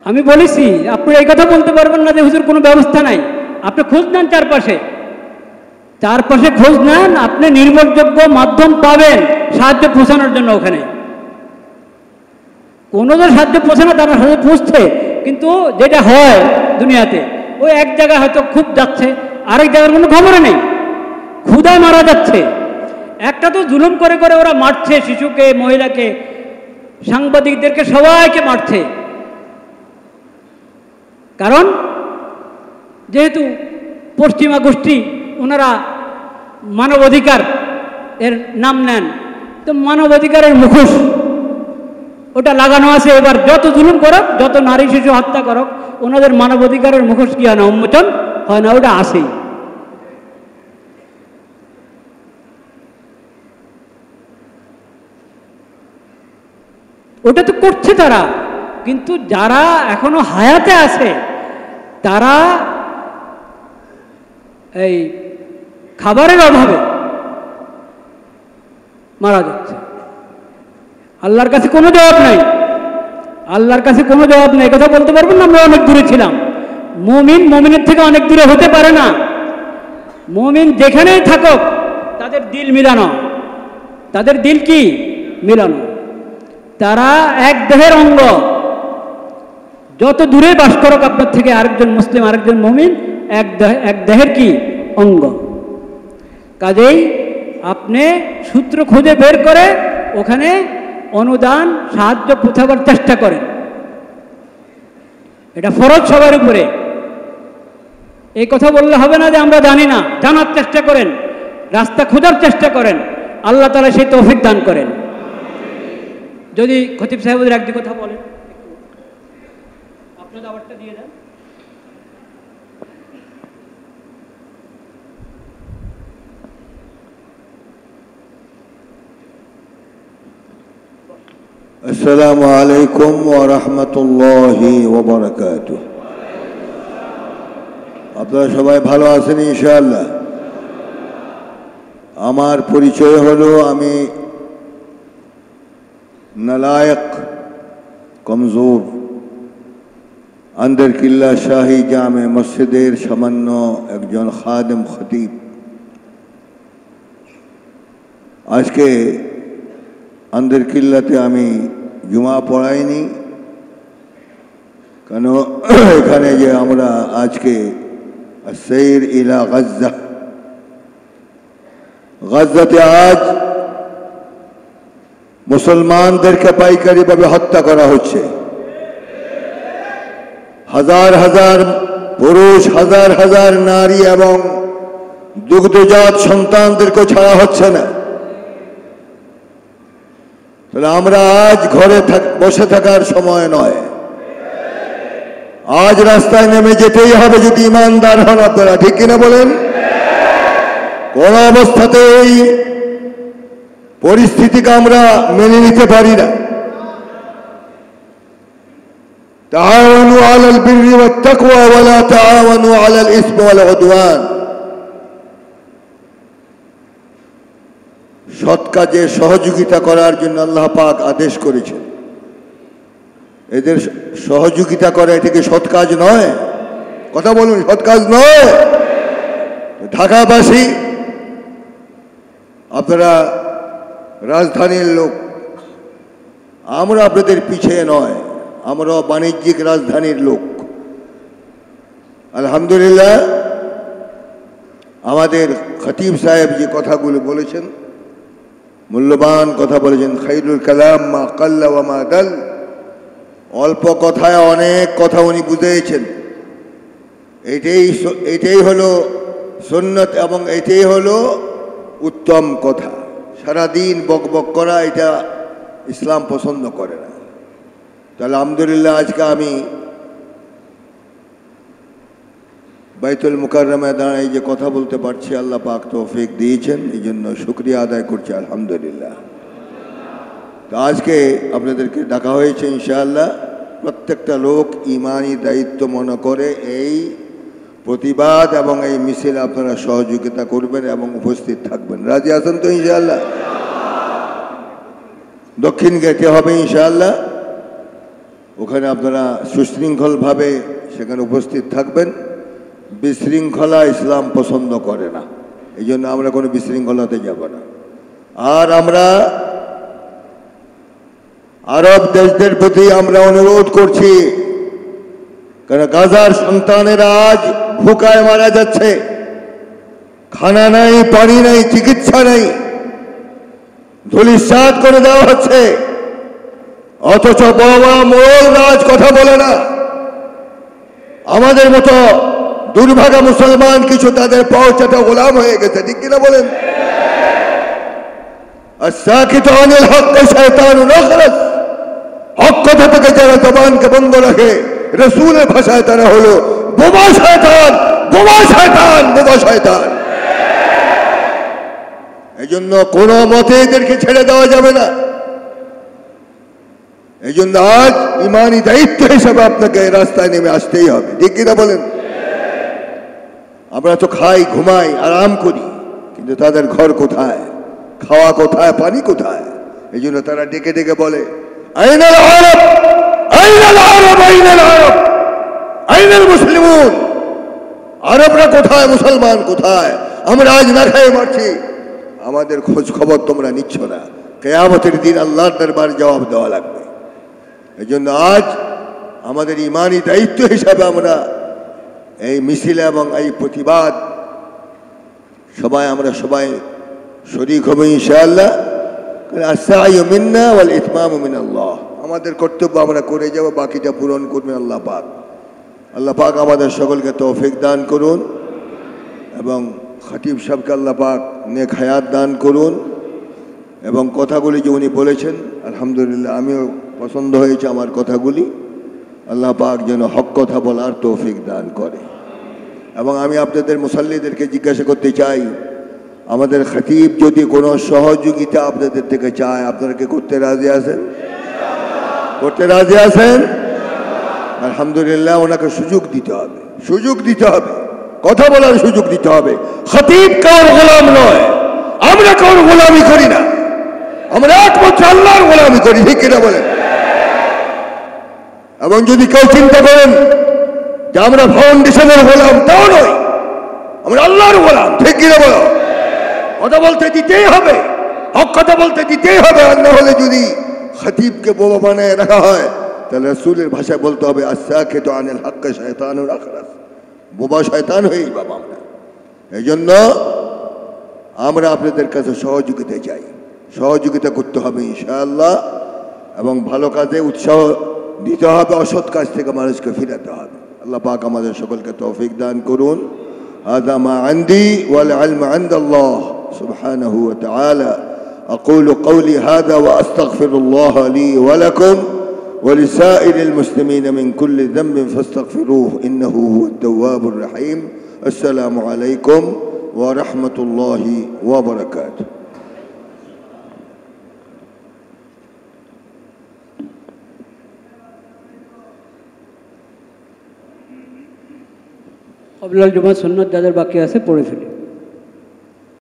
আমি বলেছি, আপনি এই কথা বলতে পারবেন না যে হুজুর কোনো ব্যবস্থা নাই। আপনি খোঁজ নেন চারপাশে, চারপাশে খোঁজ নেন, আপনি নির্ভরযোগ্য মাধ্যম পাবেন সাহায্য পৌঁছানোর জন্য। ওখানে কোনো যে সাহায্য পৌঁছে না তার সাহায্য পৌঁছছে, কিন্তু যেটা হয় দুনিয়াতে, ওই এক জায়গায় হয়তো খুব যাচ্ছে, আরেক জায়গার কোনো খবরে নেই, ক্ষুধায় মারা যাচ্ছে। একটা তো জুলুম করে করে ওরা মারছে, শিশুকে, মহিলাকে, সাংবাদিকদেরকে, সবাইকে মারছে। কারণ যেহেতু পশ্চিমা গোষ্ঠী ওনারা মানবাধিকার এর নাম নেন, তো মানবাধিকারের মুখোশ ওটা লাগানো আছে। এবার যত জুলুম করক, যত নারী শিশু হত্যা করক, ওনাদের মানবাধিকারের মুখোশ কি হয় না, উন্মোচন হয় না, ওটা আসেই। ওটা তো করছে তারা, কিন্তু যারা এখনো হায়াতে আছে তারা এই খাবারের অভাবে মারা যাচ্ছে। আল্লাহর কাছে কোনো জবাব নাই, আল্লাহর কাছে কোনো জবাব নেই। কথা বলতে পারবেন না আমরা অনেক দূরে ছিলাম। মুমিন মুমিনের থেকে অনেক দূরে হতে পারে না। মুমিন যেখানেই থাকুক তাদের দিল মিলানো, তাদের দিল কি মিলানো। তারা এক দেহের অঙ্গ। যত দূরে বাস করুক আপনার থেকে আরেকজন মুসলিম, আরেকজন মুমিন, এক দেহের কি অঙ্গ। কাজেই আপনি সূত্র খুঁজে বের করে ওখানে অনুদান সাহায্য পৌঁছাবার চেষ্টা করেন। এটা ফরজ সবার উপরে। এই কথা বললে হবে না যে আমরা জানি না। জানার চেষ্টা করেন, রাস্তা খোঁজার চেষ্টা করেন, আল্লাহ তাআলা সেই তৌফিক দান করেন। যদি খতিব সাহেবদের একটি কথা বলেন, আপনার দাওয়াতটা দিয়ে দেন। আসসালামু আলাইকুম ওয়া রাহমাতুল্লাহি ওয়া বারাকাতুহু। আপনারা সবাই ভালো আছেন ইনশাআল্লাহ? আমার পরিচয় হলো, আমি নালায়েক, কমজোর, আন্দর কিল্লা শাহী জামে মসজিদের সামান্য একজন খাদেম খতিব। আজকে আন্দর কিল্লাতে আমি জুমা পড়াইনি, কেন এখানে যে আমরা আজকে সাইর ইলা গাজ্জা, গাজ্জাতে আজ মুসলমানদেরকে পাইকারিভাবে হত্যা করা হচ্ছে। হাজার হাজার পুরুষ, হাজার হাজার নারী এবং দুগ্ধজাত সন্তানদেরকে ছাড়া হচ্ছে না। তাহলে আমরা আজ ঘরে বসে থাকার সময় নয়, আজ রাস্তায় নেমে যেতেই হবে যদি ইমানদার হন আপনারা। ঠিক কিনা বলেন? কোন অবস্থাতে এই পরিস্থিতিকে আমরা মেনে নিতে পারি না। তাআওয়ানু আলাল বিররি ওয়াত তাকওয়া ওয়া লা তাআওয়ানু আলাল ইসমি ওয়াল উদওয়ান। সৎ কাজে সহযোগিতা করার জন্য আল্লাহ পাক আদেশ করেছেন। এদের সহযোগিতা করা এটা কি সৎ কাজ নয়? কথা বলুন, সৎ কাজ নয়? ঢাকাবাসী, আপনারা রাজধানীর লোক, আমরা আপনাদের পিছিয়ে নয়, আমরা বাণিজ্যিক রাজধানীর লোক। আলহামদুলিল্লাহ, আমাদের খতিব সাহেব যে কথাগুলো বলেছেন, মূল্যবান কথা বলেছেন। খাইরুল কালাম মা কাল্লা ওয়া মা দাল। অল্প কথায় অনেক কথা উনি বুঝিয়েছেন। এটাই হলো সুন্নত এবং এটাই হলো উত্তম কথা। সারাদিন বকবক করা এটা ইসলাম পছন্দ করে না। তাহলে আলহামদুলিল্লাহ, আজকে আমি বাইতুল মুকাররমায় দাঁড়ায় যে কথা বলতে পারছি, আল্লাহ পাক তৌফিক দিয়েছেন, এই জন্য শুকরিয়া আদায় করছি আলহামদুলিল্লাহ। তো আজকে আপনাদেরকে ডাকা হয়েছে ইনশাআল্লাহ। প্রত্যেকটা লোক ইমানি দায়িত্ব মনে করে এই প্রতিবাদ এবং এই মিছিলে আপনারা সহযোগিতা করবেন এবং উপস্থিত থাকবেন। রাজি আছেন তো ওখানে আপনারা সুশৃঙ্খলভাবে সেখানে উপস্থিত থাকবেন। বিশৃঙ্খলা ইসলাম পছন্দ করে না, এই জন্য আমরা কোনো বিশৃঙ্খলাতে যাব না। আর আমরা আরব দেশদের প্রতি আমরা অনুরোধ করছি, কারণ গাজার সন্তানেরা আজ ভুকায় মারা যাচ্ছে, খানা নাই, পানি নাই, চিকিৎসা নেই, ধূলিসাৎ করে দেওয়া হচ্ছে, অথচ বাবা মোড়ল রাজ কথা বলে না। আমাদের মতো দুর্ভাগা মুসলমান কিছু তাদের পাওচাটা গোলাম হয়ে গেছে, ঠিক কিনা বলেন? আস-সাকিতু আনিল হক্কি শায়তানুন আখরাস, হক কথা থেকে যারা জবানকে বন্ধ রাখে, রাসূলের ভাষায় তারা হলো বোমা শয়তান, বোমা শয়তান, বোমা শয়তান। এই জন্য কোনো মতে এদেরকে ছেড়ে দেওয়া যাবে না। এই জন্য আজ ইমানি দায়িত্ব হিসাবে আপনাকে রাস্তায় নেমে আসতেই হবে, ঠিক কিনা বলেন? আমরা তো খাই, ঘুমাই, আরাম করি, কিন্তু তাদের ঘর কোথায়, খাওয়া কোথায়, পানি কোথায়? এই জন্য তারা ডেকে ডেকে বলে, আইনাল আরব, আইনাল আরব, আইনাল আরব, আইনাল মুসলিমুন। আরবরা কোথায়, মুসলমান কোথায়? আমরা আজ না খেয়ে মারছি, আমাদের খোঁজ খবর তোমরা নিচ্ছ না। কিয়ামতের দিন আল্লাহর দরবারে জবাব দেওয়া লাগবে। এই জন্য আজ আমাদের ইমানি দায়িত্ব হিসাবে আমরা এই মিছিল এবং এই প্রতিবাদ আমরা সবাই শরীক হব ইনশাআল্লাহ। আস-সা'য়ু মিন্না ওয়াল ইতমামু মিনাল্লাহ। আমাদের কর্তব্য আমরা করে যাব, বাকিটা পূরণ করবেন আল্লাহ পাক। আল্লাহ পাক আমাদের সকলকে তৌফিক দান করুন এবং খতিব সাহেবকে আল্লাহ পাক নেক হায়াত দান করুন। এবং কথাগুলি যে উনি বলেছেন, আলহামদুলিল্লাহ আমিও পছন্দ হয়েছে আমার কথাগুলি। আল্লাহ পাক যেন হক কথা বলার তৌফিক দান করে। এবং আমি আপনাদের মুসাল্লিদেরকে জিজ্ঞাসা করতে চাই, আমাদের খতিব যদি কোনো সহযোগিতা আপনাদের থেকে চায়, আপনারা কি করতে রাজি আছেন? করতে রাজি আছেন? আলহামদুলিল্লাহ, ওনাকে সুযোগ দিতে হবে, সুযোগ দিতে হবে, কথা বলার সুযোগ দিতে হবে। খতিব কারোর গোলাম নয়, আমরা কারোর গোলামি করি না, আমরা একমাত্র আল্লাহর গোলামি করি, ঠিক কিনা বলেন? এবং যদি কেউ চিন্তা করেন যে আমরা ফাউন্ডেশনের গোলাম, তাও নয়, আমরা আল্লাহর গোলাম, ঠিক কিনা বলো? কথা বলতে দিতেই হবে, হক কথা বলতে দিতেই হবে। আর না হলে যদি খতিবকে বোমা বানায় রাখা হয়, তাহলে রাসূলের ভাষায় বলতে হবে আস-সাকিতু আনিল হক্কি শায়তানুন আখরাস, বোমা শয়তান হয়েই বাবা আমরা। এই জন্য আমরা আপনাদের কাছে সহযোগিতা চাই, সহযোগিতা করতে হবে ইনশাআল্লাহ। এবং ভালো কাজে উৎসাহ দিতে হবে, অসৎ কাজ থেকে মানুষকে ফিরাতে হবে। আল্লাহ পাক আমাদের সকলকে তৌফিক দান করুন। হাযা মা ইনদি ওয়াল ইলমু ইনদাল্লাহ সুবহানাহু ওয়া তাআলা। আকুলু কওলি হাযা ওয়া আস্তাগফিরুল্লাহ লি ওয়া লাকুম ওয়া লিসাইরিল মুসলিমিনা মিন কুল্লি যামবিন ফাস্তাগফিরুহু ইন্নাহু হুয়াত তাওয়াবুর রহিম। আসসালামু আলাইকুম ওয়া রাহমাতুল্লাহি ওয়া বারাকাতুহু। কবলাল জুমা সুন্নত যাদের বাকি আছে পড়ে ফেলি।